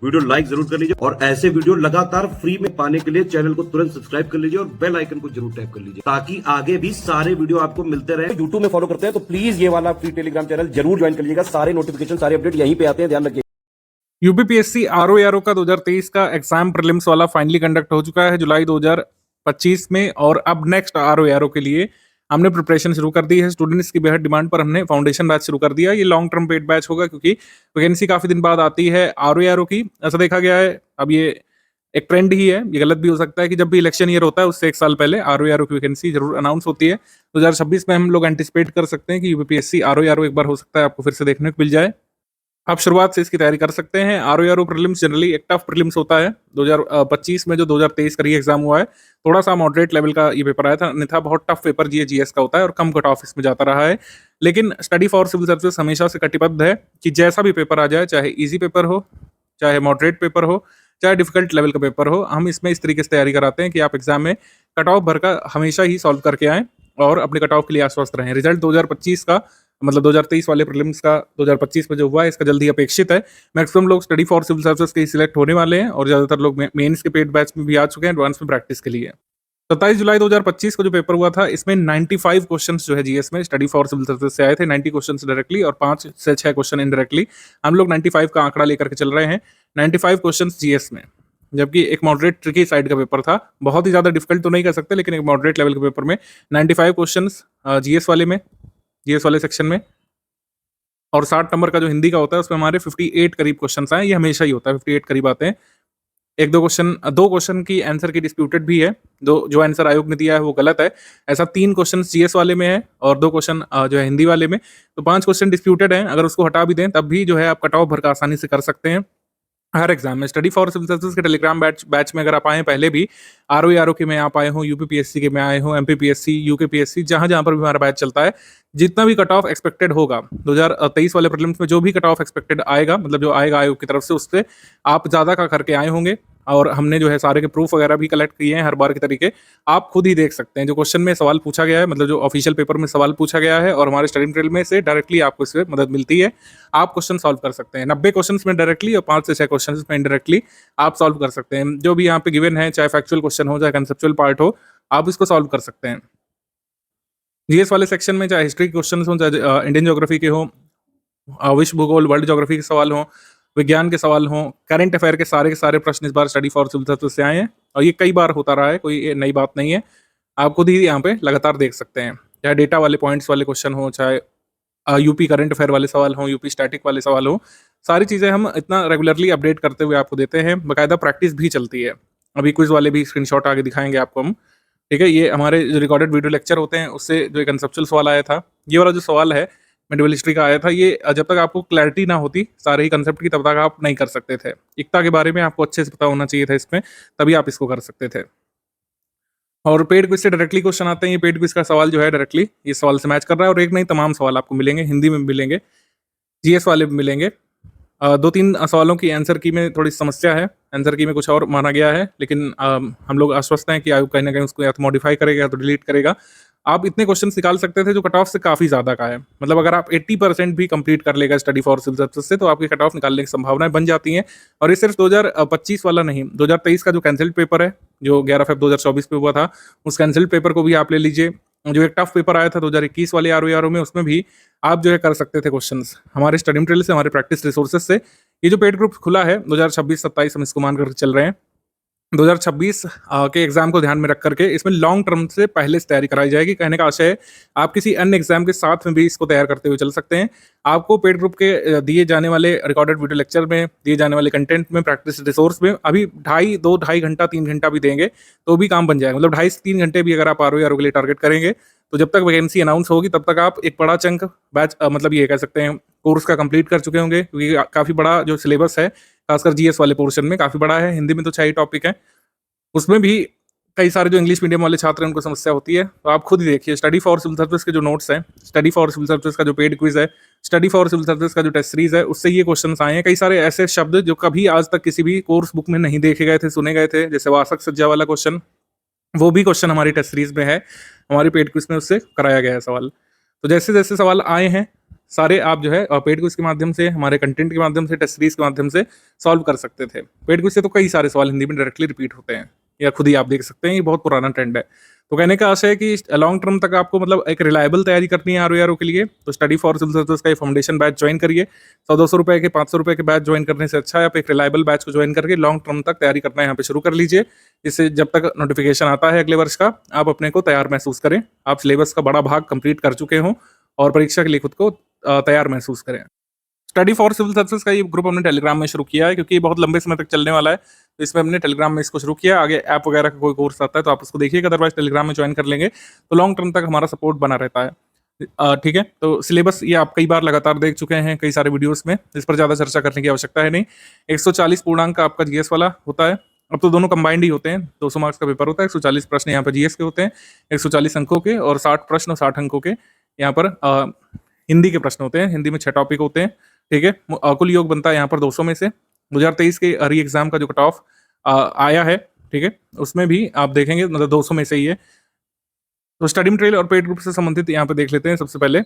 Video like जरूर कर लीजिए और ऐसे वीडियो लगातार फ्री में पाने के लिए चैनल को तुरंत सब्सक्राइब कर लीजिए और बेल आइकन को जरूर टैप कर लीजिए ताकि आगे भी सारे वीडियो आपको मिलते रहे। यूट्यूब में फॉलो करते हैं तो प्लीज ये वाला फ्री टेलीग्राम चैनल जरूर ज्वाइन कर लीजिएगा। सारे नोटिफिकेशन सारे अपडेट यहीं पे आते हैं, ध्यान रखिए। यूपीपीएससी आरओ का 2023 का एग्जाम प्रीलिम्स वाला फाइनली कंडक्ट हो चुका है जुलाई 2025 में, और अब नेक्स्ट आरओ के लिए हमने प्रिपरेशन शुरू कर दी है। स्टूडेंट्स की बेहद डिमांड पर हमने फाउंडेशन बैच शुरू कर दिया। ये लॉन्ग टर्म पेड बैच होगा क्योंकि वैकेंसी काफी दिन बाद आती है आरओ की, ऐसा देखा गया है। अब ये एक ट्रेंड ही है, ये गलत भी हो सकता है कि जब भी इलेक्शन ईयर होता है उससे एक साल पहले आरओ की वैकेंसी जरूर अनाउंस होती है। 2026 में हम लोग एंटिसिपेट कर सकते हैं कि यूपीपीएससी आरओ एक बार हो सकता है आपको फिर से देखने को मिल जाए। आप शुरुआत से इसकी तैयारी कर सकते हैं। आरओ प्रीलिम्स जनरली एक टफ प्रीलिम्स होता है। 2025 में जो 2023 का री एग्जाम हुआ है, थोड़ा सा मॉडरेट लेवल का ये पेपर आया था, अन्यथा बहुत टफ पेपर जीएस का होता है और कम कट ऑफ इसमें जाता रहा है। लेकिन स्टडी फॉर सिविल सर्विसेज हमेशा से कटिबद्ध है कि जैसा भी पेपर आ जाए, चाहे ईजी पेपर हो, चाहे मॉडरेट पेपर हो, चाहे डिफिकल्ट लेवल का पेपर हो, हम इसमें इस तरीके से तैयारी कराते हैं कि आप एग्जाम में कट ऑफ भर का हमेशा ही सॉल्व करके आएँ और अपने कट ऑफ के लिए आश्वस्त रहें। रिजल्ट 2025 का मतलब 2023 वाले प्रीलिम्स का 2025 में जो हुआ है इसका जल्दी अपेक्षित है। मैक्सिमम लोग स्टडी फॉर सिविल सर्विसेज के सिलेक्ट होने वाले हैं और ज्यादातर लोग मेंस के पेड बैच में भी आ चुके हैं एडवांस में प्रैक्टिस के लिए। 27 जुलाई 2025 को जो पेपर हुआ था इसमें 95 क्वेश्चंस जो है जीएस में स्टडी फॉर सिविल सर्विसेज से आए थे। 90 क्वेश्चंस डायरेक्टली और 5 से 6 क्वेश्चन इनडायरेक्टली। हम लोग 95 का आंकड़ा लेकर के चल रहे हैं। 95 क्वेश्चंस जीएस में, जबकि एक मॉडरेट ट्रिकी साइड का पेपर था। बहुत ही ज्यादा डिफिकल्ट तो नहीं कर सकते, लेकिन एक मॉडरेट लेवल के पेपर में 95 क्वेश्चंस जीएस वाले सेक्शन में, और 60 नंबर का जो हिंदी का होता है उसमें हमारे 58 करीब क्वेश्चंस आए। ये हमेशा ही होता है, 58 करीब आते हैं। दो क्वेश्चन की आंसर की डिस्प्यूटेड भी है, जो आंसर आयोग ने दिया है वो गलत है। ऐसा 3 क्वेश्चन जीएस वाले में है और 2 क्वेश्चन जो है हिंदी वाले में, तो 5 क्वेश्चन डिस्प्यूटेड हैं। अगर उसको हटा भी दें तब भी जो है आप कट ऑफ भर का आसानी से कर सकते हैं हर एग्जाम में। स्टडी फॉर सिविल सर्विसेज के टेलीग्राम बैच में अगर आप आए पहले भी, आरओ के में आप आए हो, यूपीपीएससी के में आए हो, एमपीपीएससी, यूकेपीएससी, जहां जहां पर भी हमारा बैच चलता है, जितना भी कट ऑफ एक्सपेक्टेड होगा 2023 वाले प्रीलिम्स में, जो भी कट ऑफ एक्सपेक्टेड आएगा, मतलब जो आएगा आयोग की तरफ से, उससे आप ज्यादा का करके आए होंगे। और हमने जो है सारे के प्रूफ वगैरह भी कलेक्ट किए हैं हर बार के तरीके। आप खुद ही देख सकते हैं जो क्वेश्चन में सवाल पूछा गया है, मतलब जो ऑफिशियल पेपर में सवाल पूछा गया है, और हमारे स्टडी मटेरियल में से डायरेक्टली आपको इससे मदद मिलती है। आप क्वेश्चन सॉल्व कर सकते हैं 90 क्वेश्चन में डायरेक्टली और 5 से 6 क्वेश्चन में इनडायरेक्टली आप सॉल्व कर सकते हैं। जो भी यहाँ पे गिवन है, चाहे फैक्चुअल क्वेश्चन हो चाहे कंसेप्चुअल पार्ट हो, आप इसको सॉल्व कर सकते हैं। जीएस वाले सेक्शन में चाहे हिस्ट्री के क्वेश्चन हो, चाहे इंडियन ज्योग्राफी के हो, विश्व भूगोल वर्ल्ड ज्योग्राफी के सवाल हो, विज्ञान के सवाल हो, करंट अफेयर के सारे प्रश्न इस बार स्टडी फॉर सिविल सर्विसेज से आए हैं और ये कई बार होता रहा है, कोई ये नई बात नहीं है। आप खुद ही यहाँ पे लगातार देख सकते हैं, चाहे डेटा वाले पॉइंट्स वाले क्वेश्चन हो, चाहे यूपी करंट अफेयर वाले सवाल हो, यूपी स्टैटिक वाले सवाल हो, सारी चीज़ें हम इतना रेगुलरली अपडेट करते हुए आपको देते हैं। बाकायदा प्रैक्टिस भी चलती है। अभी क्विज वाले भी स्क्रीनशॉट आगे दिखाएंगे आपको हम, ठीक है। ये हमारे जो रिकॉर्डेड वीडियो लेक्चर होते हैं उससे जो एक कंसेप्चुअल सवाल आया था, ये वाला जो सवाल है मेडिवल हिस्ट्री का आया था, ये जब तक आपको क्लैरिटी ना होती सारे ही कंसेप्ट की, तब तक आप नहीं कर सकते थे। एकता के बारे में आपको अच्छे से पता होना चाहिए था इसमें, तभी आप इसको कर सकते थे। और पेड क्विज से डायरेक्टली क्वेश्चन आते हैं। ये पेड क्विज का सवाल जो है डायरेक्टली ये सवाल से मैच कर रहा है, और एक नहीं तमाम सवाल आपको मिलेंगे, हिंदी में मिलेंगे, जीएस वाले भी मिलेंगे। 2-3 सवालों की आंसर की में थोड़ी समस्या है, आंसर की में कुछ और माना गया है, लेकिन हम लोग आश्वस्त हैं कि आयोग कहीं ना कहीं उसको या तो मॉडिफाई करेगा या तो डिलीट करेगा। आप इतने क्वेश्चन निकाल सकते थे जो कट ऑफ से काफी ज्यादा का है, मतलब अगर आप 80% भी कंप्लीट कर लेगा स्टडी फॉर सिविल सर्विसेज से, तो आपकी कट ऑफ निकालने की संभावनाएं बन जाती हैं। और ये सिर्फ 2025 वाला नहीं, 2023 का जो कैंसिल्ड पेपर है, जो 11 फरवरी 2024 पे हुआ था, उस कैंसिल्ड पेपर को भी आप ले लीजिए। जो एक टफ पेपर आया था 2021 वाले आरओ में, उसमें भी आप जो है कर सकते थे क्वेश्चंस हमारे स्टडी मटेरियल से, हमारे प्रैक्टिस रिसोर्सेज से। ये जो पेड ग्रुप खुला है 2026-27 हम इसको मान कर चल रहे हैं। 2026 के एग्जाम को ध्यान में रख करके इसमें लॉन्ग टर्म से पहले से तैयारी कराई जाएगी। कहने का आशय है आप किसी अन्य एग्जाम के साथ में भी इसको तैयार करते हुए चल सकते हैं। आपको पेड ग्रुप के दिए जाने वाले रिकॉर्डेड वीडियो लेक्चर में, दिए जाने वाले कंटेंट में, प्रैक्टिस रिसोर्स में अभी 2.5 घंटा 3 घंटा भी देंगे तो भी काम बन जाएगा। मतलब 2.5 से 3 घंटे भी अगर आप आरओ के लिए टारगेट करेंगे, तो जब तक वैकेंसी अनाउंस होगी तब तक आप एक बड़ा चंक बैच मतलब ये कह सकते हैं कोर्स का कंप्लीट कर चुके होंगे, क्योंकि काफ़ी बड़ा जो सिलेबस है खासकर जीएस वाले पोर्शन में काफ़ी बड़ा है। हिंदी में तो 6 ही टॉपिक है, उसमें भी कई सारे जो इंग्लिश मीडियम वाले छात्र हैं उनको समस्या होती है। तो आप खुद ही देखिए स्टडी फॉर सिविल सर्विस के जो नोट्स हैं, स्टडी फॉर सिविल सर्विस का जो पेड क्विज है, स्टडी फॉर सिविल सर्विस का जो टेस्ट सीरीज है, उससे ये क्वेश्चंस आए हैं। कई सारे ऐसे शब्द जो कभी आज तक किसी भी कोर्स बुक में नहीं देखे गए थे, सुने गए थे, जैसे वासक सज्जा वाला क्वेश्चन, वो भी क्वेश्चन हमारी टेस्ट सीरीज में है, हमारी पेड क्विज में उससे कराया गया है सवाल। तो जैसे जैसे सवाल आए हैं सारे आप जो है पेड क्विज के माध्यम से, हमारे कंटेंट के माध्यम से, टेस्ट सीरीज के माध्यम से सॉल्व कर सकते थे। पेड क्विज से तो कई सारे सवाल हिंदी में डायरेक्टली रिपीट होते हैं, या खुद ही आप देख सकते हैं, ये बहुत पुराना ट्रेंड है। तो कहने का आशय है कि लॉन्ग टर्म तक आपको मतलब एक रिलायबल तैयारी करनी है आरओ के लिए, तो स्टडी फॉर सिविल सर्विसेज का ये फाउंडेशन बैच ज्वाइन करिए। 100-200 रुपए के, 500 रुपए के बैच ज्वाइन करने से अच्छा है आप एक रिलायबल बैच को ज्वाइन करके लॉन्ग टर्म तक तैयारी करना यहाँ पे शुरू कर लीजिए। इससे जब तक नोटिफिकेशन आता है अगले वर्ष का, आप अपने को तैयार महसूस करें, आप सिलेबस का बड़ा भाग कंप्लीट कर चुके हों और परीक्षा के लिए खुद को तैयार महसूस करें। स्टडी फॉर सिविल सर्विसेज का ये ग्रुप हमने टेलीग्राम में शुरू किया है, क्योंकि ये बहुत लंबे समय तक चलने वाला है, तो इसमें हमने टेलीग्राम में इसको शुरू किया। आगे ऐप वगैरह का कोई कोर्स आता है तो आप उसको देखिएगा, अदरवाइज टेलीग्राम में ज्वाइन कर लेंगे तो लॉन्ग टर्म तक हमारा सपोर्ट बना रहता है। ठीक है, तो सिलेबस ये आप कई बार लगातार देख चुके हैं कई सारे वीडियोस में, इस पर ज़्यादा चर्चा करने की आवश्यकता है नहीं। 140 पूर्णांक का आपका जीएस वाला होता है, अब तो दोनों कंबाइंड ही होते हैं, 200 मार्क्स का पेपर होता है, 140 प्रश्न यहाँ पर जीएस के होते हैं, 140 अंकों के, और 60 प्रश्न और 60 अंकों के यहाँ पर हिंदी के प्रश्न होते हैं। हिंदी में 6 टॉपिक होते हैं। ठीक है, कुल योग बनता है यहाँ पर 200 में से। 2023 के री एग्जाम का जो कट ऑफ आया है, ठीक है, उसमें भी आप देखेंगे मतलब 200 में से ही है। तो स्टडी मटेरियल और पेड ग्रुप से संबंधित यहाँ पे देख लेते हैं सबसे पहले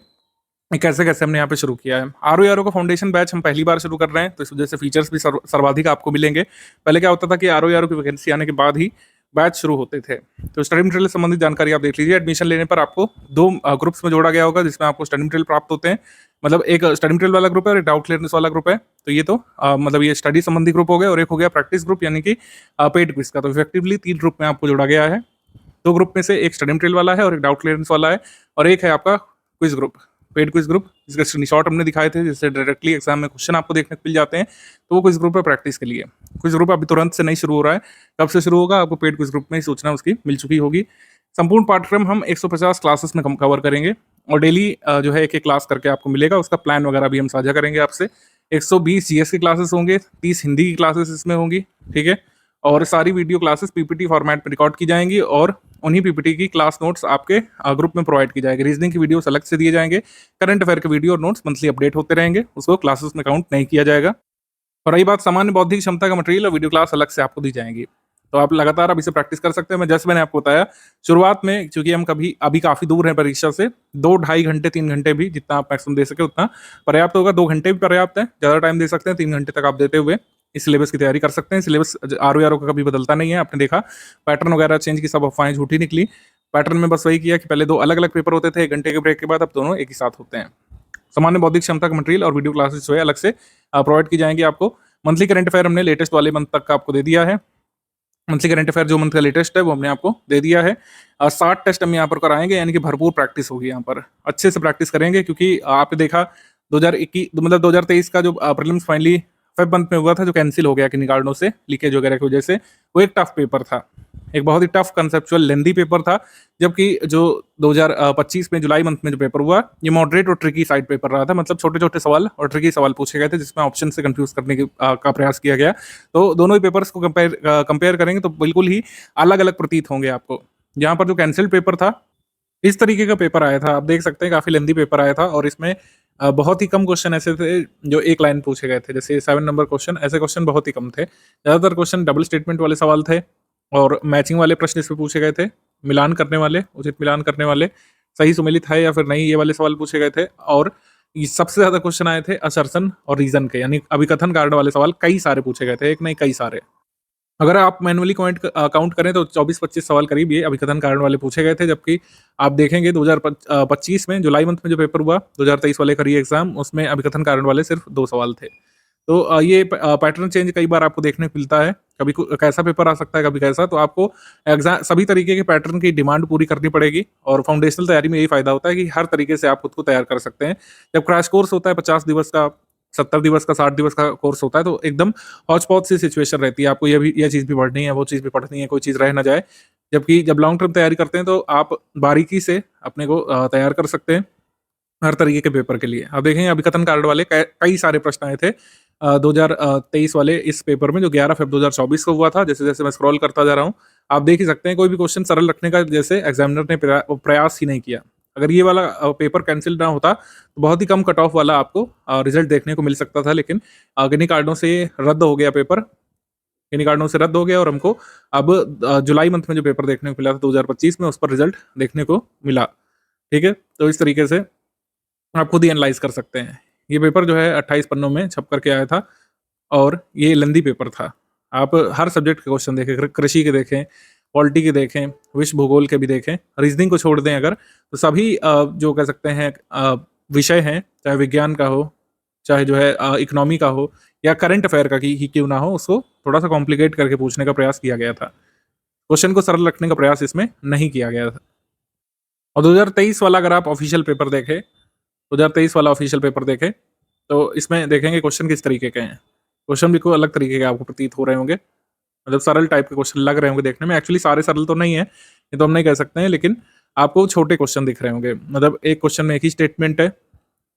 कैसे कैसे हमने यहाँ पे शुरू किया है। आरओ का फाउंडेशन बैच हम पहली बार शुरू कर रहे हैं, तो इस वजह से फीचर्स भी सर्वाधिक आपको मिलेंगे। पहले क्या होता था कि आरओ की वैकेंसी आने के बाद ही बैच शुरू होते थे। तो स्टडी मटेरियल से संबंधित जानकारी आप देख लीजिए। एडमिशन लेने पर आपको 2 ग्रुप्स में जोड़ा गया होगा, जिसमें आपको स्टडी मटेरियल प्राप्त होते हैं। मतलब एक स्टडी मटेरियल वाला ग्रुप है और एक डाउट क्लियरेंस वाला ग्रुप है। तो ये तो मतलब ये स्टडी संबंधी ग्रुप हो गया, और एक हो गया प्रैक्टिस ग्रुप यानी कि पेड क्विज का। तो इफेक्टिवली 3 ग्रुप में आपको जोड़ा गया है। 2 ग्रुप में से एक स्टडी मटेरियल वाला है और एक डाउट क्लियरेंस वाला है, और एक है आपका quiz group, paid quiz group, जिसका स्क्रीनशॉट हमने दिखाए थे, जिससे डायरेक्टली एग्जाम में क्वेश्चन आपको देखने को मिल जाते हैं। तो वो क्विज ग्रुप है प्रैक्टिस के लिए। क्विज ग्रुप अभी तुरंत से नहीं शुरू हो रहा है, कब से शुरू होगा आपको पेड क्विज ग्रुप में ही सूचना उसकी मिल चुकी होगी। संपूर्ण पाठ्यक्रम हम 150 क्लासेस में कवर करेंगे, और डेली जो है एक क्लास करके आपको मिलेगा। उसका प्लान वगैरह भी हम साझा करेंगे आपसे। 120 जीएस की क्लासेस होंगे, 30 हिंदी की क्लासेस इसमें होंगी। ठीक है, और सारी वीडियो क्लासेस पीपीटी फॉर्मेट में रिकॉर्ड की जाएंगी, और उन्हीं पीपीटी की क्लास नोट्स आपके ग्रुप में प्रोवाइड की जाएगी। रीजनिंग की वीडियोस अलग से दिए जाएंगे, करंट अफेयर के वीडियो और नोट्स मंथली अपडेट होते रहेंगे, उसको क्लासेस में काउंट नहीं किया जाएगा। और रही बात सामान्य बौद्धिक क्षमता का मटेरियल और वीडियो क्लास अलग से आपको दी जाएंगी। तो आप लगातार अब इसे प्रैक्टिस कर सकते हैं। जैसे मैंने आपको बताया शुरुआत में, क्योंकि हम अभी काफी दूर हैं परीक्षा से, 2-2.5 घंटे 3 घंटे भी जितना आप मैक्सिमम दे सके उतना पर्याप्त होगा। 2 घंटे भी पर्याप्त है, ज्यादा टाइम दे सकते हैं, 3 घंटे तक आप देते हुए इस सिलेबस की तैयारी कर सकते हैं। सिलेबस आरओ का कभी बदलता नहीं है, आपने देखा पैटर्न वगैरह चेंज की सब अफवाहें झूठी निकली। पैटर्न में बस वही किया कि पहले 2 अलग अलग पेपर होते थे 1 घंटे के ब्रेक के बाद, अब दोनों एक ही साथ होते हैं। सामान्य बौद्धिक क्षमता का मटेरियल और वीडियो क्लासेस जो है अलग से प्रोवाइड की जाएंगी आपको। मंथली करंट अफेयर हमने लेटेस्ट वाले मंथ तक का आपको दे दिया है। मंथली करंट अफेयर जो मंथ का लेटेस्ट है वो हमने आपको दे दिया है। 60 टेस्ट हम यहाँ पर कराएंगे, यानी कि भरपूर प्रैक्टिस होगी। यहाँ पर अच्छे से प्रैक्टिस करेंगे, क्योंकि आपने देखा 2021 मतलब 2023 का जो प्रीलिम्स फाइनली फेब मंथ में हुआ था, जो कैंसिल हो गया किन्हीं कारणों से, लीकेज वगैरह की वजह से, वो एक टफ पेपर था, एक बहुत ही टफ कंसेप्चुअल लेंदी पेपर था। जबकि जो 2025 में जुलाई मंथ में जो पेपर हुआ, ये मॉडरेट और ट्रिकी साइड पेपर रहा था। मतलब छोटे छोटे सवाल और ट्रिकी सवाल पूछे गए थे, जिसमें ऑप्शन से कंफ्यूज करने का प्रयास किया गया। तो दोनों ही पेपर्स को कंपेयर करेंगे तो बिल्कुल ही अलग अलग प्रतीत होंगे आपको। यहाँ पर जो कैंसिल्ड पेपर था, इस तरीके का पेपर आया था, आप देख सकते हैं काफी लेंदी पेपर आया था, और इसमें बहुत ही कम क्वेश्चन ऐसे थे जो एक लाइन पूछे गए थे, जैसे 7 नंबर क्वेश्चन, ऐसे क्वेश्चन बहुत ही कम थे। ज्यादातर क्वेश्चन डबल स्टेटमेंट वाले सवाल थे, और मैचिंग वाले प्रश्न इसमें पूछे गए थे, मिलान करने वाले, उचित मिलान करने वाले, सही सुमेलित है या फिर नहीं, ये वाले सवाल पूछे गए थे। और सबसे ज्यादा क्वेश्चन आए थे असर्शन और रीजन के, यानी अभिकथन कारण वाले सवाल कई सारे पूछे गए थे, एक नहीं कई सारे। अगर आप मैनुअली काउंट करें तो 24-25 सवाल करीब ये अभिकथन कारण वाले पूछे गए थे। जबकि आप देखेंगे 2025 में जुलाई मंथ में जो पेपर हुआ 2023 वाले का री एग्जाम, उसमें अभिकथन कारण वाले सिर्फ 2 सवाल थे। तो ये पैटर्न चेंज कई बार आपको देखने को मिलता है, कभी कैसा पेपर आ सकता है, कभी कैसा। तो आपको एग्जाम सभी तरीके के पैटर्न की डिमांड पूरी करनी पड़ेगी, और फाउंडेशनल तैयारी में यही फायदा होता है कि हर तरीके से आप खुद को तैयार कर सकते हैं। जब क्रैश कोर्स होता है 50 दिवस का, 70 दिवस का, 60 दिवस का कोर्स होता है, तो एकदम हौच पौच सी सिचुएशन रहती है। आपको यह चीज़ भी पढ़नी है, वो चीज़ भी पढ़नी है, कोई चीज़ रह ना जाए। जबकि जब लॉन्ग टर्म तैयारी करते हैं तो आप बारीकी से अपने को तैयार कर सकते हैं हर तरीके के पेपर के लिए। आप देखेंगे अभिकथन कारण वाले कई सारे प्रश्न आए थे 2023 वाले इस पेपर में, जो 11 फरवरी 2024 को हुआ था। जैसे जैसे मैं स्क्रॉल करता जा रहा हूँ, आप देख ही सकते हैं कोई भी क्वेश्चन सरल रखने का जैसे एग्जामिनर ने प्रयास ही नहीं किया। अगर ये वाला पेपर कैंसिल ना होता तो बहुत ही कम कट ऑफ वाला आपको रिजल्ट देखने को मिल सकता था, लेकिन किन्हीं कारणों से रद्द हो गया पेपर, किन्हीं कारणों से रद्द हो गया, और हमको अब जुलाई मंथ में जो पेपर देखने को मिला था 2025 में, उस पर रिजल्ट देखने को मिला। ठीक है, तो इस तरीके से आप खुद ही एनालाइज कर सकते हैं। ये पेपर जो है 28 पन्नों में छप करके आया था और ये लेंदी पेपर था। आप हर सब्जेक्ट के क्वेश्चन देखें, कृषि के देखें, पॉलिटी के देखें, विश्व भूगोल के भी देखें, रीजनिंग को छोड़ दें अगर, तो सभी जो कह सकते हैं विषय हैं, चाहे विज्ञान का हो, चाहे जो है इकोनॉमी का हो या करंट अफेयर का ही क्यों ना हो, उसको थोड़ा सा कॉम्प्लिकेट करके पूछने का प्रयास किया गया था। क्वेश्चन को सरल रखने का प्रयास इसमें नहीं किया गया था। और 2023 वाला अगर आप ऑफिशियल पेपर देखें, 2023 वाला ऑफिशियल पेपर देखें, तो इसमें देखेंगे क्वेश्चन किस तरीके के हैं। क्वेश्चन बिल्कुल अलग तरीके के आपको प्रतीत हो रहे होंगे, मतलब सरल टाइप के क्वेश्चन लग रहे होंगे देखने में। एक्चुअली सारे सरल तो नहीं है, ये तो हम नहीं कह सकते हैं, लेकिन आपको छोटे क्वेश्चन दिख रहे होंगे। मतलब एक क्वेश्चन में एक ही स्टेटमेंट है,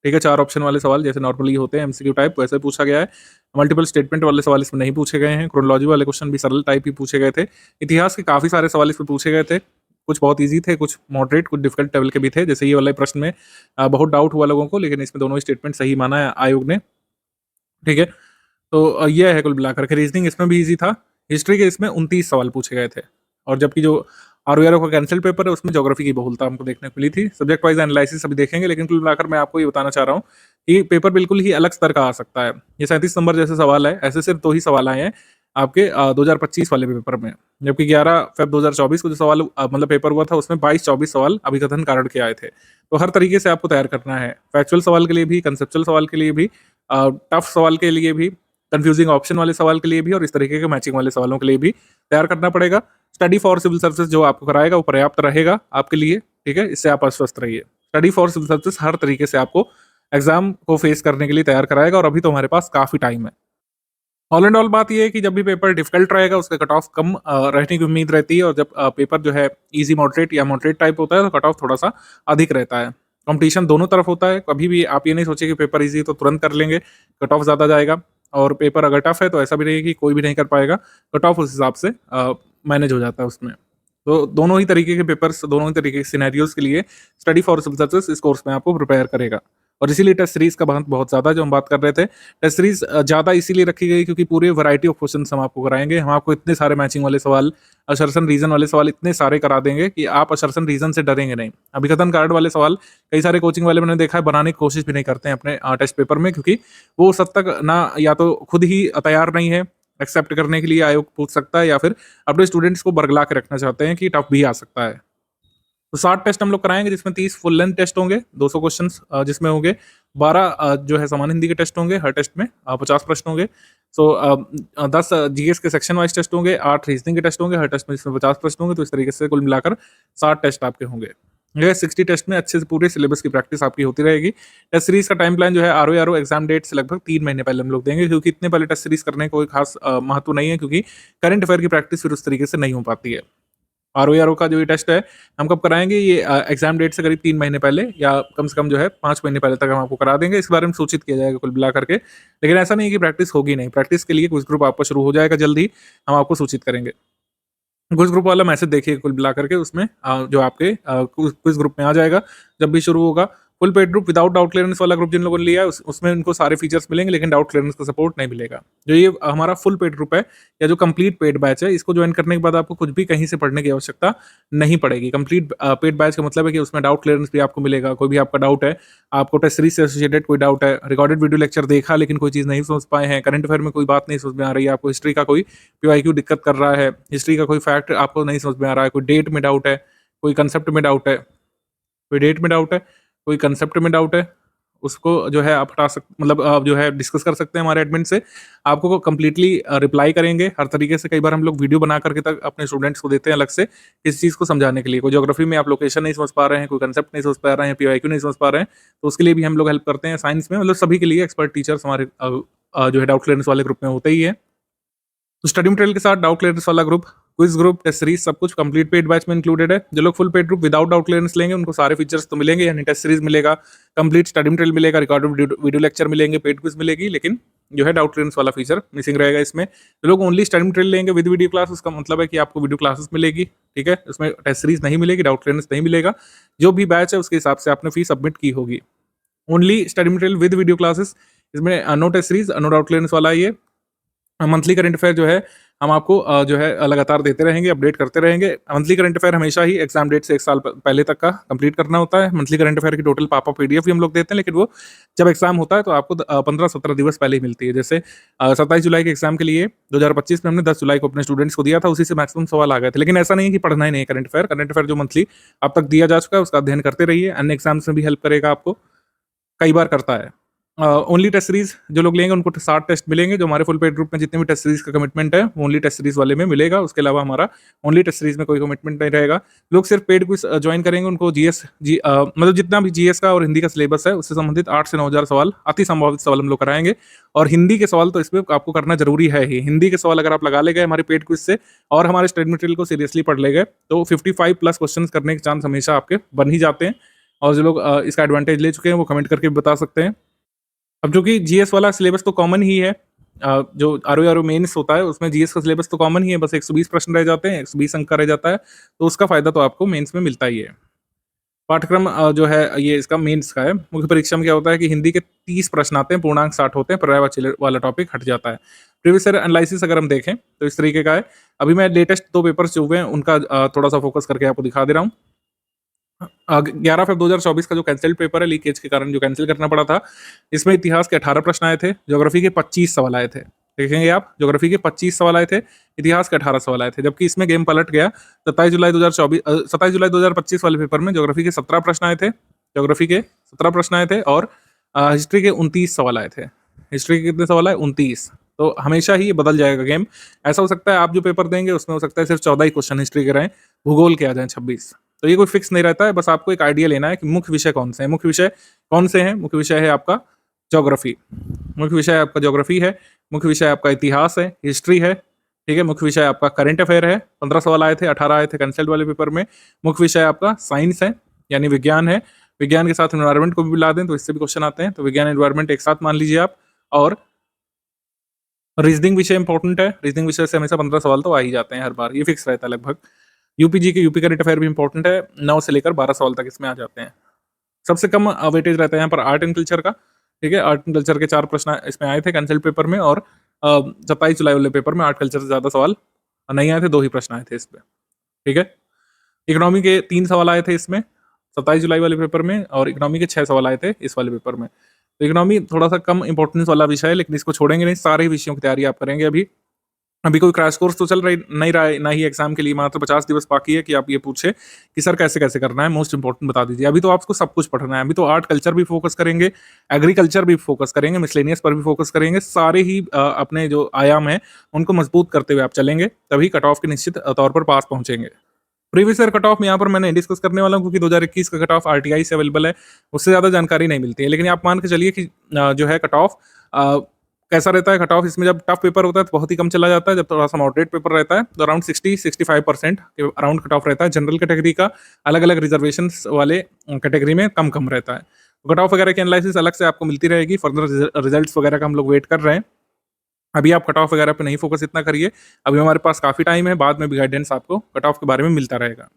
ठीक है, 4 ऑप्शन वाले सवाल जैसे नॉर्मली होते हैं एमसीक्यू टाइप, वैसे पूछा गया है। मल्टीपल स्टेटमेंट वाले सवाल इसमें नहीं पूछे गए हैं। क्रोनोलॉजी वाले क्वेश्चन भी सरल टाइप ही पूछे गए थे। इतिहास के काफ़ी सारे सवाल इसमें पूछे गए थे, कुछ बहुत ईजी थे, कुछ मॉडरेट, कुछ डिफिकल्ट लेवल के भी थे। जैसे ये वाले प्रश्न में बहुत डाउट हुआ लोगों को, लेकिन इसमें दोनों स्टेटमेंट सही माना है आयोग ने, ठीक है। तो ये है कुल मिलाकर के। रीजनिंग इसमें भी ईजी था। हिस्ट्री के इसमें 29 सवाल पूछे गए थे, और जबकि जो आरओआरओ का कैंसिल पेपर है उसमें ज्योग्राफी की बहुलता हमको देखने को मिली थी। सब्जेक्ट वाइज एनालिसिस अभी देखेंगे, लेकिन कुल मिलाकर मैं आपको ये बताना चाह रहा हूँ कि पेपर बिल्कुल ही अलग स्तर का आ सकता है। ये 37 नंबर जैसे सवाल है, ऐसे सिर्फ 2 ही सवाल आए हैं आपके 2025 वाले पेपर में, जबकि 11 फेब 2024 को जो सवाल मतलब पेपर हुआ था उसमें 22-24 सवाल अभिकथन कारण के आए थे। तो हर तरीके से आपको तैयार करना है, फैक्चुअल सवाल के लिए भी, कंसेप्चुअल सवाल के लिए भी, टफ सवाल के लिए भी, कंफ्यूजिंग ऑप्शन वाले सवाल के लिए भी, और इस तरीके के मैचिंग वाले सवालों के लिए भी तैयार करना पड़ेगा। स्टडी फॉर सिविल सर्विसेज जो आपको कराएगा वो पर्याप्त रहेगा आपके लिए, ठीक है, इससे आप आश्वस्त रहिए। स्टडी फॉर सिविल सर्विसेज हर तरीके से आपको एग्जाम को फेस करने के लिए तैयार कराएगा, और अभी तो हमारे पास काफी टाइम है। ऑल एंड ऑल बात यह है कि जब भी पेपर डिफिकल्ट रहेगा उसका कट ऑफ कम रहने की उम्मीद रहती है, और जब पेपर जो है इजी मॉडरेट या मॉडरेट टाइप होता है तो कट ऑफ थोड़ा सा अधिक रहता है। कंपटीशन दोनों तरफ होता है, कभी भी आप ये नहीं सोचिए कि पेपर इजी तो तुरंत कर लेंगे, कट ऑफ ज़्यादा जाएगा, और पेपर अगर टफ है तो ऐसा भी नहीं है कि कोई भी नहीं कर पाएगा, कट ऑफ उस हिसाब से मैनेज हो जाता है उसमें। तो दोनों ही तरीके के पेपर्स, दोनों ही तरीके के सिनेरियोज के लिए स्टडी फॉर सिविल सर्विसेज इस कोर्स में आपको प्रिपेयर करेगा। और इसीलिए टेस्ट सीरीज का बहुत ज़्यादा जो हम बात कर रहे थे, टेस्ट सीरीज ज़्यादा इसीलिए रखी गई क्योंकि पूरे वैरायटी ऑफ क्वेश्चन हम आपको कराएंगे। हम आपको इतने सारे मैचिंग वाले सवाल, असर्शन रीजन वाले सवाल इतने सारे करा देंगे कि आप असर्शन रीजन से डरेंगे नहीं। अभिकथन कार्ड वाले सवाल कई सारे कोचिंग वाले मैंने देखा है बनाने की कोशिश भी नहीं करते हैं अपने टेस्ट पेपर में, क्योंकि वो उस हद तक ना या तो खुद ही तैयार नहीं है एक्सेप्ट करने के लिए, आयोग पूछ सकता है, या फिर अपने स्टूडेंट्स को बरगला के रखना चाहते हैं कि टफ भी आ सकता है। तो 60 टेस्ट हम लोग कराएंगे, जिसमें 30 फुल लेंथ टेस्ट होंगे, 200 क्वेश्चंस जिसमें होंगे, 12 जो है सामान्य हिंदी के टेस्ट होंगे, हर टेस्ट में 50 प्रश्न होंगे। सो 10 जीएस के सेक्शन वाइज टेस्ट होंगे, 8 रीजनिंग के टेस्ट होंगे, हर टेस्ट में जिसमें 50 प्रश्न होंगे। तो इस तरीके से कुल मिलाकर 60 टेस्ट आपके होंगे। ये 60 टेस्ट में अच्छे से पूरे सिलेबस की प्रैक्टिस आपकी होती रहेगी। टेस्ट सीरीज का टाइम प्लान जो है आरओ एग्जाम डेट से लगभग 3 महीने पहले हम लोग देंगे, क्योंकि इतने पहले टेस्ट सीरीज करने का कोई खास महत्व नहीं है, क्योंकि करंट अफेयर की प्रैक्टिस फिर उस तरीके से नहीं हो पाती है। आरओ का जो ये टेस्ट है हम कब कराएंगे, ये एग्जाम डेट से करीब 3 महीने पहले या कम से कम जो है 5 महीने पहले तक हम आपको करा देंगे। इसके बारे में सूचित किया जाएगा कुल मिला करके, लेकिन ऐसा नहीं है कि प्रैक्टिस होगी नहीं। प्रैक्टिस के लिए क्विज ग्रुप आपका शुरू हो जाएगा जल्दी, हम आपको सूचित करेंगे। क्विज ग्रुप वाला मैसेज देखिए कुल मिला करके, उसमें जो आपके क्विज ग्रुप में आ जाएगा जब भी शुरू होगा। Full paid group without doubt clearance वाला ग्रुप जिन लोगों ने लिया है उसमें उनको सारे फीचर्स मिलेंगे, लेकिन डाउट क्लियरेंस का सपोर्ट नहीं मिलेगा। जो ये हमारा फुल पेड ग्रुप है या जो कंप्लीट पेड बैच है, इसको ज्वाइन करने के बाद आपको कुछ भी कहीं से पढ़ने की आवश्यकता नहीं पड़ेगी। कंप्लीट पेड बैच का मतलब है कि उसमें डाउट क्लियरेंस भी आपको मिलेगा। कोई भी आपका डाउट है, आपको टेस्ट सीरीज से एसोसिएटेड कोई डाउट है, रिकॉर्डेड वीडियो लेक्चर देखा लेकिन कोई चीज़ नहीं समझ पाए हैं, करंट अफेयर में कोई बात नहीं समझ में आ रही है, आपको हिस्ट्री का कोई पीवाईक्यू दिक्कत कर रहा है, हिस्ट्री का कोई फैक्ट आपको नहीं समझ में आ रहा है, कोई डेट में डाउट है, कोई कंसेप्ट में डाउट है, कोई डेट में डाउट है, कोई कंसेप्ट में डाउट है, उसको जो है आप हटा मतलब आप जो है डिस्कस कर सकते हैं हमारे एडमिन से। आपको कंप्लीटली रिप्लाई करेंगे हर तरीके से। कई बार हम लोग वीडियो बना करके तक अपने स्टूडेंट्स को देते हैं अलग से किसी चीज़ को समझाने के लिए। कोई ज्योग्राफी में आप लोकेशन नहीं समझ पा रहे हैं, कोई कंसेप्ट नहीं समझ पा रहे हैं, पीवाईक्यू नहीं समझ पा रहे हैं, तो उसके लिए भी हम लोग हेल्प करते हैं। साइंस में मतलब सभी के लिए एक्सपर्ट टीचर्स हमारे जो है डाउट क्लियरेंस वाले ग्रुप में होते ही है। तो स्टडी मटेरियल के साथ डाउट क्लियरेंस वाला ग्रुप, क्विज ग्रुप, टेस्ट सीरीज सब कुछ कंप्लीट पेड बैच में इंक्लूडेड है। जो लोग full paid group without doubt clearance लेंगे उनको सारे फीचर्स तो मिलेंगे, यानी टेस्ट सीरीज मिलेगा, कंप्लीट स्टडी मटेरियल मिलेगा, रिकॉर्डेड वीडियो लेक्चर मिलेंगे, पेड क्विज मिलेगी, लेकिन जो है डाउट क्लियरेंस वाला फीचर मिसिंग रहेगा इसमें। जो लोग ओनली स्टडी मटेरियल लेंगे विद वीडियो क्लास, उसका मतलब है कि आपको वीडियो क्लासेस मिलेगी, ठीक है, उसमें टेस्ट सीरीज नहीं मिलेगी, डाउट क्लियरेंस नहीं मिलेगा। जो भी बैच है उसके हिसाब से आपने फीस सबमिट की होगी। Only study material with video classes, इसमें no test series no doubt clearance वाला ये मंथली करंट अफेयर जो है हम आपको जो है लगातार देते रहेंगे, अपडेट करते रहेंगे। मंथली करंट अफेयर हमेशा ही एग्जाम डेट से 1 साल पहले तक का कंप्लीट करना होता है। मंथली करंट अफेयर की टोटल पापा पीडीएफ भी हम लोग देते हैं, लेकिन वो जब एग्जाम होता है तो आपको 15-17 दिवस पहले ही मिलती है। जैसे 27 जुलाई के एग्जाम के लिए 2025 में हमने 10 जुलाई को अपने स्टूडेंट्स को दिया था, उसी से मैक्सिमम सवाल आ गए थे। लेकिन ऐसा नहीं है कि पढ़ना ही नहीं है करंट अफेयर जो मंथली अब तक दिया जा चुका है उसका अध्ययन करते रहिए। अन्य एग्जाम्स में भी हेल्प करेगा आपको, कई बार करता है। ओनली टेस्ट सीरीज जो लोग लेंगे उनको 60 टेस्ट मिलेंगे। जो हमारे फुल पेड ग्रुप में जितने भी टेस्ट सीरीज का कमिटमेंट है वो ओनली टेस्ट सीरीज वाले में मिलेगा। उसके अलावा हमारा ओनली टेस्ट सीरीज में कोई कमिटमेंट नहीं रहेगा। लोग सिर्फ पेड क्विज ज्वाइन करेंगे, उनको मतलब जितना भी जीएस का और हिंदी का सिलेबस है उससे संबंधित 8 से 9,000 सवाल, अति संभावित सवाल हम लोग कराएंगे। और हिंदी के सवाल तो इसमें आपको करना जरूरी है ही। हिंदी के सवाल अगर आप लगा ले गए हमारे पेड क्विज से और हमारे स्टडी मटेरियल को सीरियसली पढ़ ले गए तो 55 प्लस क्वेश्चन करने के चांस हमेशा आपके बन ही जाते हैं। और जो लोग इसका एडवांटेज ले चुके हैं वो कमेंट करके भी बता सकते हैं। अब चूंकि जीएस वाला सिलेबस तो कॉमन ही है, जो आरओ मेंस होता है उसमें जीएस का सिलेबस तो कॉमन ही है, बस 120 प्रश्न रह जाते हैं, 120 अंक का रह जाता है, तो उसका फायदा तो आपको मेंस में मिलता ही है। पाठ्यक्रम जो है ये इसका मेंस का है। मुख्य परीक्षा में क्या होता है कि हिंदी के 30 प्रश्न आते हैं, पूर्णांक 60 होते हैं, पर्यायवाची वाला टॉपिक हट जाता है। प्रीवियस ईयर एनालिसिस अगर हम देखें तो इस तरीके का है। अभी मैं लेटेस्ट 2 पेपर्स जो हुए हैं उनका थोड़ा सा फोकस करके आपको दिखा दे रहा हूँ। 11 फ़रवरी 2024 का जो कैंसिल्ड पेपर है लीकेज के कारण जो कैंसिल करना पड़ा था, इसमें इतिहास के 18 प्रश्न आए थे, ज्योग्राफी के 25 सवाल आए थे। देखेंगे आप, ज्योग्राफी के 25 सवाल आए थे, इतिहास के 18 सवाल आए थे, जबकि इसमें गेम पलट गया। 27 जुलाई 2025 वाले पेपर में ज्योग्राफी के 17 प्रश्न आए थे, ज्योग्राफी के 17 प्रश्न आए थे और हिस्ट्री के 29 सवाल आए थे। हिस्ट्री के कितने सवाल आए? 29। तो हमेशा ही ये बदल जाएगा गेम। ऐसा हो सकता है आप जो पेपर देंगे उसमें हो सकता है सिर्फ 14 ही क्वेश्चन हिस्ट्री के रहें, भूगोल के आ जाएं 26। तो ये कोई फिक्स नहीं रहता है, बस आपको एक आइडिया लेना है कि मुख्य विषय कौन से हैं। मुख्य विषय कौन से हैं? मुख्य विषय है आपका ज्योग्राफी, मुख्य विषय आपका ज्योग्राफी है, मुख्य विषय आपका इतिहास है, हिस्ट्री है, ठीक है। मुख्य विषय आपका करंट अफेयर है, 15 सवाल आए थे, 18 आए थे कैंसल्ड वाले पेपर में। मुख्य विषय आपका साइंस है, यानी विज्ञान है। विज्ञान के साथ एनवायरमेंट को भी मिला दें तो इससे भी क्वेश्चन आते हैं, तो विज्ञान एनवायरमेंट एक साथ मान लीजिए आप। और रीजनिंग विषय इंपॉर्टेंट है, रीजनिंग विषय से हमेशा 15 सवाल तो आ ही जाते हैं हर बार, ये फिक्स रहता है लगभग। यूपीजी के यूपी करंट अफेयर भी इंपॉर्टेंट है, 9 से लेकर 12 सवाल तक इसमें आ जाते हैं। सबसे कम वेटेज रहता है यहाँ पर आर्ट एंड कल्चर का, ठीक है। आर्ट एंड कल्चर के 4 प्रश्न इसमें आए थे कैंसिल्ड पेपर में, और 27 जुलाई वाले पेपर में आर्ट कल्चर से ज्यादा सवाल नहीं आए थे, 2 ही प्रश्न आए थे इसमें, ठीक है। इकोनॉमी के 3 सवाल आए थे इसमें 27 जुलाई वाले पेपर में, और इकोनॉमी के 6 सवाल आए थे इस वाले पेपर में। तो इकोनॉमी थोड़ा सा कम इंपॉर्टेंस वाला विषय है, लेकिन इसको छोड़ेंगे नहीं, सारे ही विषयों की तैयारी आप करेंगे। अभी कोई क्रैश कोर्स तो चल रही नहीं रहा है, ना ही एग्जाम के लिए मात्र 50 दिवस बाकी है कि आप ये पूछे कि सर कैसे कैसे करना है, मोस्ट इंपॉर्टेंट बता दीजिए। अभी तो आपको सब कुछ पढ़ना है, अभी तो आर्ट कल्चर भी फोकस करेंगे, एग्रीकल्चर भी फोकस करेंगे, मिसलेनियस पर भी फोकस करेंगे। सारे ही अपने जो आयाम है उनको मजबूत करते हुए आप चलेंगे, तभी कट ऑफ के निश्चित तौर पर पास पहुंचेंगे। प्रीवियस ईयर कट ऑफ में यहाँ पर मैंने डिस्कस करने वाला हूँ, क्योंकि 2021 का कट ऑफ आरटीआई से अवेलेबल है, उससे ज़्यादा जानकारी नहीं मिलती है। लेकिन आप मान के चलिए कि जो है कट ऑफ कैसा रहता है। कट ऑफ इसमें जब टफ पेपर होता है तो बहुत ही कम चला जाता है, जब थोड़ा सा मॉडरेट पेपर रहता है तो अराउंड 60-65% के अराउंड कट ऑफ रहता है। जनरल कैटेगरी का अलग अलग रिजर्वेशन वाले कैटेगरी में कम कम रहता है। कट ऑफ वगैरह की एनालिसिस अलग से आपको मिलती रहेगी, फर्दर रिजल्ट्स वगैरह का हम लोग वेट कर रहे हैं। अभी आप कट ऑफ वगैरह पे नहीं फोकस इतना करिए, अभी हमारे पास काफ़ी टाइम है, बाद में भी गाइडेंस आपको कट ऑफ के बारे में मिलता रहेगा।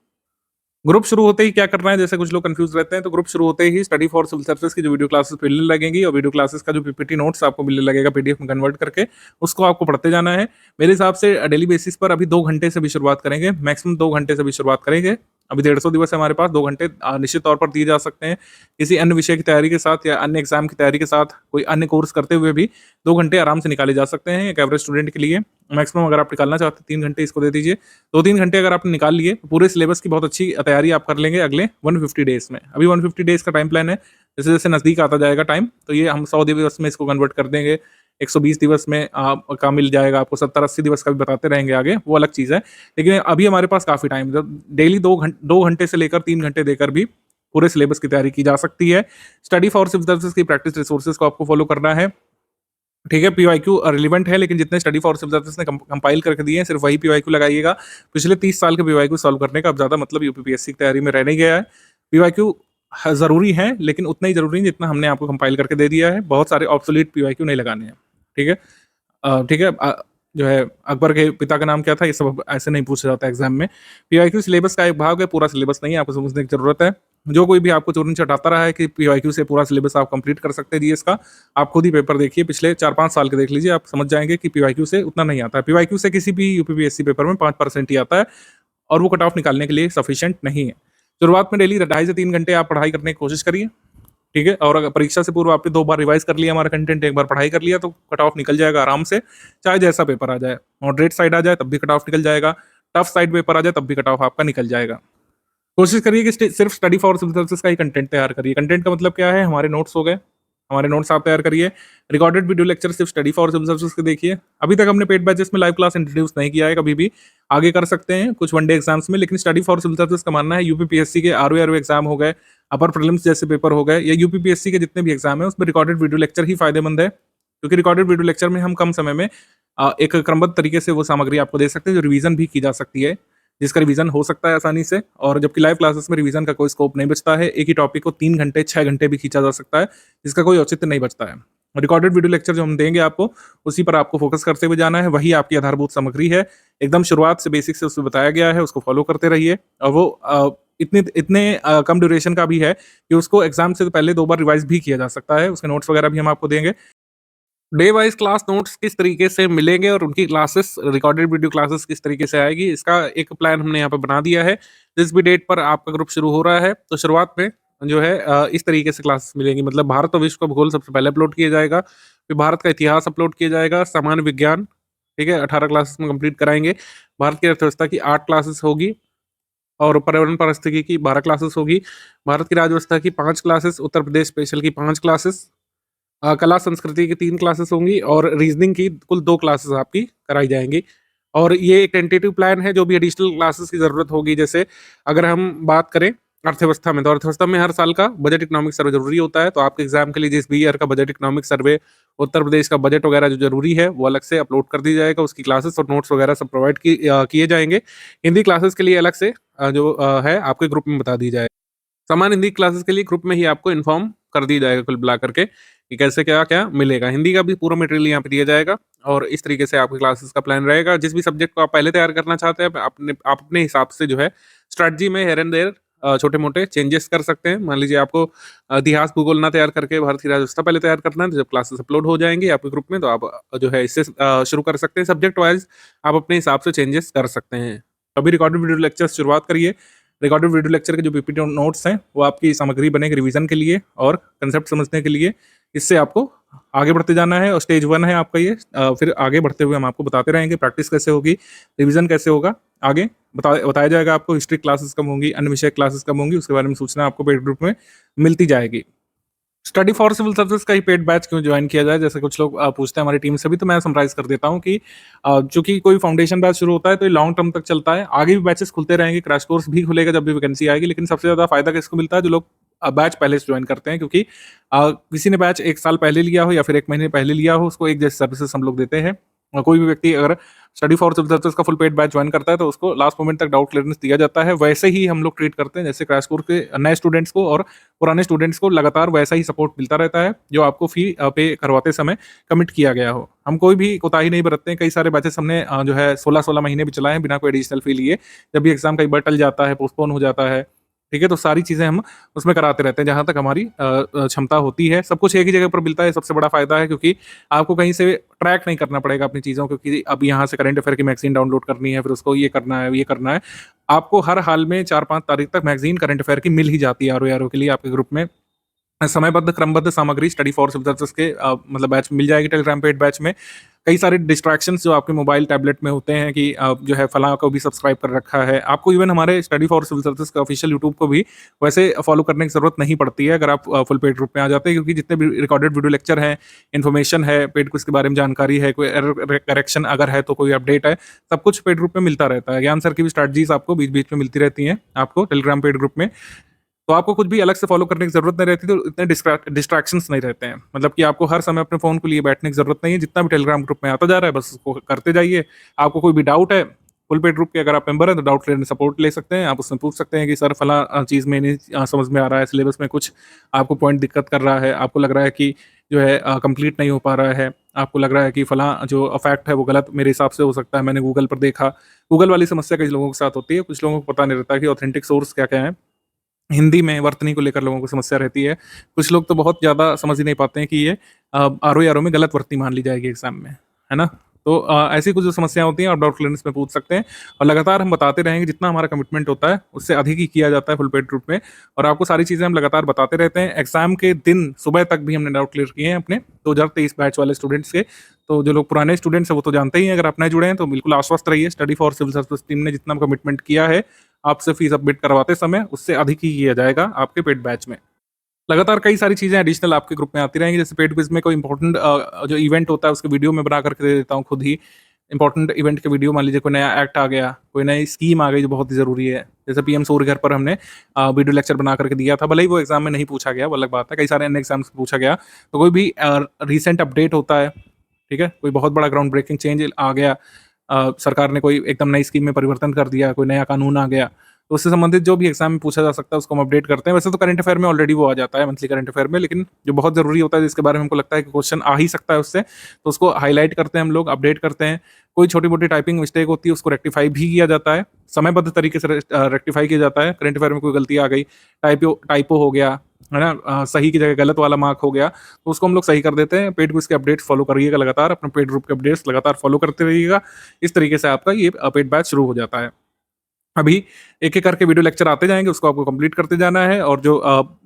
ग्रुप शुरू होते ही क्या करना है, जैसे कुछ लोग कंफ्यूज रहते हैं, तो ग्रुप शुरू होते ही स्टडी फॉर सिविल सर्विस की जो वीडियो क्लासेस मिलने लगेंगी, और वीडियो क्लासेस का जो पीपीटी नोट्स आपको मिलने लगेगा पीडीएफ में कन्वर्ट करके, उसको आपको पढ़ते जाना है। मेरे हिसाब से डेली बेसिस पर अभी 2 घंटे से भी शुरुआत करेंगे, मैक्सिमम 2 घंटे से भी शुरुआत करेंगे। अभी 150 दिवस है हमारे पास, 2 घंटे निश्चित तौर पर दिए जा सकते हैं। किसी अन्य विषय की तैयारी के साथ या अन्य एग्जाम की तैयारी के साथ कोई अन्य कोर्स करते हुए भी 2 घंटे आराम से निकाले जा सकते हैं एक एवरेज स्टूडेंट के लिए। मैक्सिमम अगर आप निकालना चाहते हैं 3 घंटे इसको दे दीजिए, 2-3 घंटे अगर आपने निकाल लिए तो पूरे सिलेबस की बहुत अच्छी तैयारी आप कर लेंगे अगले 150 डेज में। अभी 150 डेज का टाइम प्लान है, जैसे जैसे नजदीक आता जाएगा टाइम तो ये हम 100 दिवस में इसको कन्वर्ट कर देंगे, 120 दिवस में का मिल जाएगा आपको, 70-80 दिवस का भी बताते रहेंगे आगे, वो अलग चीज़ है। लेकिन अभी हमारे पास काफ़ी टाइम है, डेली 2 घंटे से लेकर 3 घंटे देकर भी पूरे सिलेबस की तैयारी की जा सकती है। स्टडी फॉर सिविल सर्विसेज की प्रैक्टिस रिसोर्सेज को आपको फॉलो करना है, ठीक है। पीवाईक्यू रिलेवेंट है, लेकिन जितने स्टडी फॉर सिविल सर्विसेज ने कंपाइल करके दिए हैं सिर्फ वही पीवाईक्यू लगाइएगा। पिछले 30 साल के पीवाईक्यू सॉल्व करने का अब ज़्यादा मतलब यूपीपीएससी की तैयारी में रह नहीं गया है। पीवाईक्यू ज़रूरी है, लेकिन उतना ही ज़रूरी नहीं जितना हमने आपको कंपाइल करके दे दिया है। बहुत सारे ऑब्सोलीट पीवाईक्यू नहीं लगाने हैं, ठीक है। ठीक है। जो है अकबर के पिता का नाम क्या था, ये सब अब ऐसे नहीं पूछा जाता एग्जाम में। पीवाईक्यू सिलेबस का एक भाग है, पूरा सिलेबस नहीं है, आपको समझने की जरूरत है। जो कोई भी आपको चोरी चटाता रहा है कि पीवाईक्यू से पूरा सिलेबस आप कंप्लीट कर सकते हैं जीएस का, आप खुद ही पेपर देखिए, पिछले 4-5 साल के देख लीजिए, आप समझ जाएंगे कि पीवाईक्यू से उतना नहीं आता है। पीवाईक्यू से किसी भी यूपीपीएससी पेपर में 5% ही आता है, और वो कट ऑफ निकालने के लिए सफिशिएंट नहीं है। शुरुआत में डेली 2.5 से 3 घंटे आप पढ़ाई करने की कोशिश करिए, ठीक है? और अगर परीक्षा से पूर्व आपने 2 बार रिवाइज़ कर लिया हमारा कंटेंट, एक बार पढ़ाई कर लिया, तो कट ऑफ निकल जाएगा आराम से, चाहे जैसा पेपर आ जाए। मॉडरेट साइड आ जाए तब भी कट ऑफ निकल जाएगा, टफ साइड पेपर आ जाए तब भी कट ऑफ आपका निकल जाएगा। कोशिश करिए कि सिर्फ स्टडी फॉर सिविल सर्विसेज का ही कंटेंट तैयार करिए। कंटेंट का मतलब क्या है? हमारे नोट्स हो गए, हमारे नोट्स आप तैयार करिए। रिकॉर्डेड वीडियो लेक्चर सिर्फ स्टडी फॉर सिविल सर्विसेज के देखिए। अभी तक हमने पेड बैचेस में लाइव क्लास इंट्रोड्यूस नहीं किया है कभी भी, आगे कर सकते हैं कुछ वनडे एग्जाम्स में, लेकिन स्टडी फॉर सिविल सर्विसेज का मानना है यूपीपीएससी के आरओ एग्जाम हो गए, अपर प्रीलिम्स जैसे पेपर हो गए, या यूपीपीएससी के जितने भी एग्जाम है उसमें रिकॉर्डेड वीडियो लेक्चर ही फायदेमंद है, क्योंकि रिकॉर्डेड वीडियो लेक्चर में हम कम समय में एक क्रमबद्ध तरीके से वो सामग्री आपको दे सकते हैं जो रिवीजन भी की जा सकती है, जिसका रिवीजन हो सकता है आसानी से। और जबकि लाइव क्लासेस में रिवीजन का कोई स्कोप नहीं बचता है, एक ही टॉपिक को 3 घंटे 6 घंटे भी खींचा जा सकता है, जिसका कोई औचित्य नहीं बचता है। रिकॉर्डेड वीडियो लेक्चर जो हम देंगे आपको, उसी पर आपको फोकस करते हुए जाना है, वही आपकी आधारभूत सामग्री है, एकदम शुरुआत से बेसिक से उसमें बताया गया है, उसको फॉलो करते रहिए। और वो इतने इतने कम ड्यूरेशन का भी है कि उसको एग्जाम से पहले 2 बार रिवाइज भी किया जा सकता है, उसके नोट्स वगैरह भी हम आपको देंगे। डे वाइज क्लास नोट्स किस तरीके से मिलेंगे और उनकी क्लासेस रिकॉर्डेड वीडियो क्लासेस किस तरीके से आएगी, इसका एक प्लान हमने यहाँ पे बना दिया है। जिस भी डेट पर आपका ग्रुप शुरू हो रहा है, तो शुरुआत में जो है इस तरीके से क्लासेस मिलेंगी, मतलब भारत और विश्व का भूगोल सबसे पहले अपलोड किया जाएगा, फिर भारत का इतिहास अपलोड किया जाएगा, सामान्य विज्ञान, ठीक है, 18 क्लासेस में कंप्लीट कराएंगे। भारत की अर्थव्यवस्था की 8 क्लासेस होगी, और पर्यावरण पारिस्थितिकी की 12 क्लासेस होगी। भारत की राज्यव्यवस्था की 5 क्लासेस, उत्तर प्रदेश स्पेशल की 5 क्लासेस, कला संस्कृति की 3 क्लासेस होंगी, और रीजनिंग की कुल 2 क्लासेस आपकी कराई जाएंगी। और ये एक टेंटेटिव प्लान है, जो भी एडिशनल क्लासेस की ज़रूरत होगी, जैसे अगर हम बात करें अर्थव्यवस्था में, तो अर्थव्यवस्था में हर साल का बजट इकोनॉमिक सर्वे ज़रूरी होता है, तो आपके एग्जाम के लिए जिस भी ईयर का budget economic survey, Uttar Pradesh का बजट वगैरह जो ज़रूरी है, वो अलग से अपलोड कर दी जाएगा, उसकी क्लासेस और नोट्स वगैरह सब प्रोवाइड किए जाएंगे। हिंदी क्लासेस के लिए अलग से है आपके ग्रुप में बता दी जाए। सामान्य हिंदी क्लासेस के लिए ग्रुप में ही आपको इन्फॉर्म कर दी जाएगा कुल मिला करके कि कैसे क्या क्या मिलेगा। हिंदी का भी पूरा मटेरियल यहाँ पे दिया जाएगा, और इस तरीके से आपकी क्लासेस का प्लान रहेगा। जिस भी सब्जेक्ट को आप पहले तैयार करना चाहते हैं, आप अपने हिसाब से जो है स्ट्रैटेजी में हेयर एंड देयर छोटे मोटे चेंजेस कर सकते हैं। मान लीजिए आपको इतिहास भूगोल ना तैयार करके भारत की राज्यव्यवस्था पहले तैयार करना है, तो जब क्लासेस अपलोड हो जाएंगे आपके ग्रुप में, तो आप जो है इससे शुरू कर सकते हैं। सब्जेक्ट वाइज आप अपने हिसाब से चेंजेस कर सकते हैं। अभी रिकॉर्डेड वीडियो लेक्चर शुरुआत करिए। रिकॉर्डेड वीडियो लेक्चर के जो पीपीटी नोट्स हैं, वो आपकी सामग्री बनेगी रिवीजन के लिए और कंसेप्ट समझने के लिए। इससे आपको आगे बढ़ते जाना है, और स्टेज 1 है आपका ये। फिर आगे बढ़ते हुए हम आपको बताते रहेंगे प्रैक्टिस कैसे होगी, रिवीजन कैसे होगा, आगे बताया जाएगा आपको। हिस्ट्री क्लासेस कब होंगी, अन्य विषय क्लासेस कब होंगी, उसके बारे में सूचना आपको पेड ग्रुप में मिलती जाएगी। स्टडी फॉर सिविल सर्विसेज का ही पेड बैच क्यों ज्वाइन किया जाए, जैसे कुछ लोग पूछते हैं हमारी टीम से भी, तो मैं समराइज कर देता हूँ कि चूंकि कोई फाउंडेशन बैच शुरू होता है तो ये लॉन्ग टर्म तक चलता है, आगे भी बैचेस खुलते रहेंगे, क्रैश कोर्स भी खुलेगा जब भी वैकेंसी आएगी। लेकिन सबसे ज्यादा फायदा किसको मिलता है? जो लोग बैच पहले से ज्वाइन करते हैं, क्योंकि किसी ने बैच 1 साल पहले लिया हो या फिर 1 महीने पहले लिया हो, उसको एक जैसी सर्विसेज हम लोग देते हैं। और कोई भी व्यक्ति अगर स्टडी फॉर सिविल सर्विसेज का फुल पेड बैच ज्वाइन करता है, तो उसको लास्ट मोमेंट तक डाउट क्लियरेंस दिया जाता है। वैसे ही हम लोग ट्रीट करते हैं जैसे क्रैश कोर्स के नए स्टूडेंट्स को, और पुराने स्टूडेंट्स को लगातार वैसा ही सपोर्ट मिलता रहता है जो आपको फी पे करवाते समय कमिट किया गया हो। हम कोई भी कोताही नहीं बरतते हैं। कई सारे बैचेस हमने जो है 16-16 महीने भी चलाए हैं बिना कोई एडिशनल फी लिए। जब भी एग्जाम कई बार टल जाता है, पोस्टपोन हो जाता है, ठीक है, तो सारी चीज़ें हम उसमें कराते रहते हैं जहाँ तक हमारी क्षमता होती है। सब कुछ एक ही जगह पर मिलता है, सबसे बड़ा फायदा है, क्योंकि आपको कहीं से ट्रैक नहीं करना पड़ेगा अपनी चीज़ों को, क्योंकि अब यहाँ से करंट अफेयर की मैगजीन डाउनलोड करनी है, फिर उसको ये करना है, ये करना है। आपको हर हाल में 4-5 तारीख तक मैगजीन करंट अफेयर की मिल ही जाती है आरओ के लिए। आपके ग्रुप में समयबद्ध क्रमबद्ध सामग्री स्टडी फॉर सिविल सर्विसेज के मतलब बैच मिल जाएगी टेलीग्राम पेड बैच में। कई सारे डिस्ट्रैक्शंस जो आपके मोबाइल टैबलेट में होते हैं कि जो है फलां को भी सब्सक्राइब कर रखा है, आपको इवन हमारे स्टडी फॉर सिविल सर्विसेज का ऑफिशियल यूट्यूब को भी वैसे फॉलो करने की जरूरत नहीं पड़ती है अगर आप फुल पेड ग्रुप में आ जाते हैं, क्योंकि जितने भी रिकॉर्डेड वीडियो लेक्चर हैं, इन्फॉर्मेशन है, पेड क्विज के बारे में जानकारी है, कोई एरर करेक्शन अगर है तो कोई अपडेट है, सब कुछ पेड ग्रुप में मिलता रहता है। ज्ञान सर की भी स्ट्रैटेजीज आपको बीच बीच में मिलती रहती हैं आपको टेलीग्राम पेड ग्रुप में, तो आपको कुछ भी अलग से फॉलो करने की जरूरत नहीं रहती, तो इतने डिस्ट्रैक्शंस नहीं रहते हैं। मतलब कि आपको हर समय अपने फोन को लिए बैठने की जरूरत नहीं है। जितना भी टेलीग्राम ग्रुप में आता जा रहा है, बस उसको करते जाइए। आपको कोई भी डाउट है, फुल पेड ग्रुप के अगर आप मेंबर हैं, तो डाउट क्लियर सपोर्ट ले सकते हैं। आप उसमें पूछ सकते हैं कि सर फला चीज़ में नहीं समझ में आ रहा है, सिलेबस में कुछ आपको पॉइंट दिक्कत कर रहा है, आपको लग रहा है कि जो है कंप्लीट नहीं हो पा रहा है, आपको लग रहा है कि फलां जो फैक्ट है वो गलत मेरे हिसाब से हो सकता है, मैंने गूगल पर देखा। गूगल वाली समस्या कई लोगों के साथ होती है, कुछ लोगों को पता नहीं रहता कि ऑथेंटिक सोर्स क्या-क्या है। हिंदी में वर्तनी को लेकर लोगों को समस्या रहती है। कुछ लोग तो बहुत ज़्यादा समझ ही नहीं पाते हैं कि ये आरओ में गलत वर्तनी मान ली जाएगी एग्ज़ाम में, है ना? तो ऐसी कुछ जो समस्याएँ होती हैं आप डाउट क्लियरेंस में पूछ सकते हैं और लगातार हम बताते रहेंगे, जितना हमारा कमिटमेंट होता है, उससे अधिक ही किया जाता है फुल पेड ग्रुप में और आपको सारी चीज़ें हम लगातार बताते रहते हैं। एग्ज़ाम के दिन सुबह तक भी हमने डाउट क्लियर किए हैं अपने 2023 बैच वाले स्टूडेंट्स के। तो जो लोग पुराने स्टूडेंट्स हैं वो तो जानते ही हैं, अगर आप नए जुड़े हैं तो बिल्कुल आश्वस्त रहिए, study for civil service team ने जितना कमिटमेंट किया है आपसे फीस सबमिट करवाते समय, उससे अधिक ही किया जाएगा आपके पेड बैच में। लगातार कई सारी चीज़ें एडिशनल आपके ग्रुप में आती रहेंगी, जैसे पेड क्विज़ में कोई इंपॉर्टेंट जो इवेंट होता है उसके वीडियो मैं बना करके दे देता हूँ खुद ही। इंपॉर्टेंट इवेंट के वीडियो, मान लीजिए कोई नया एक्ट आ गया, कोई नई स्कीम आ गई जो बहुत ही ज़रूरी है। जैसे पीएम सूर्य घर पर हमने वीडियो लेक्चर बना करके दिया था, भले ही वो एग्ज़ाम में नहीं पूछा गया, वो अलग बात है, कई सारे अन्य एग्ज़ाम्स में पूछा गया। तो कोई भी रीसेंट अपडेट होता है, ठीक है? कोई बहुत बड़ा ग्राउंड ब्रेकिंग चेंज आ गया, सरकार ने कोई एकदम नई स्कीम में परिवर्तन कर दिया, कोई नया कानून आ गया, तो उससे संबंधित जो भी एग्जाम में पूछा जा सकता है उसको हम अपडेट करते हैं। वैसे तो करंट अफेयर में ऑलरेडी वो आ जाता है मंथली करंट अफेयर में, लेकिन जो बहुत ज़रूरी होता है जिसके बारे में हमको लगता है कि क्वेश्चन आ ही सकता है उससे, तो उसको हाईलाइट करते हैं हम लोग, अपडेट करते हैं। कोई छोटी-मोटी टाइपिंग मिस्टेक होती है उसको रेक्टिफाई भी किया जाता है, समयबद्ध तरीके से रेक्टिफाई किया जाता है। करंट अफेयर में कोई गलती आ गई, टाइपो हो गया, है ना? सही की जगह गलत वाला मार्क हो गया, तो उसको हम लोग सही कर देते हैं। पेड क्विज़ के अपडेट्स फॉलो करिएगा लगातार, अपने पेड ग्रुप के अपडेट्स लगातार फॉलो करते रहिएगा। इस तरीके से आपका ये पेड बैच शुरू हो जाता है। अभी एक-एक करके वीडियो लेक्चर आते जाएँगे, उसको आपको कंप्लीट करते जाना है और जो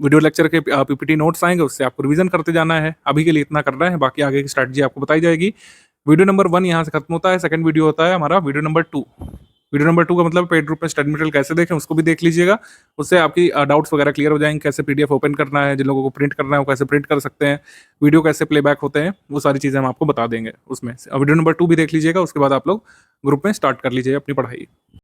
वीडियो लेक्चर के पीपीटी नोट्स आएँगे, उससे आपको रिवीजन करते जाना है। अभी के लिए इतना करना है, बाकी आगे की स्ट्रैटेजी आपको बताई जाएगी। वीडियो नंबर 1 यहाँ से खत्म होता है, सेकंड वीडियो होता है हमारा वीडियो नंबर 2। वीडियो नंबर 2 का मतलब पेड ग्रुप में स्टडी मटेरियल कैसे देखें, उसको भी देख लीजिएगा। उससे आपकी डाउट्स वगैरह क्लियर हो जाएँगे, कैसे पीडीएफ ओपन करना है, जिन लोगों को प्रिंट करना है, वो कैसे प्रिंट कर सकते हैं, वीडियो कैसे प्लेबैक होते हैं, वो सारी चीज़ें हम आपको बता देंगे उसमें। वीडियो नंबर 2 भी देख लीजिएगा, उसके बाद आप लोग ग्रुप में स्टार्ट कर लीजिए अपनी पढ़ाई।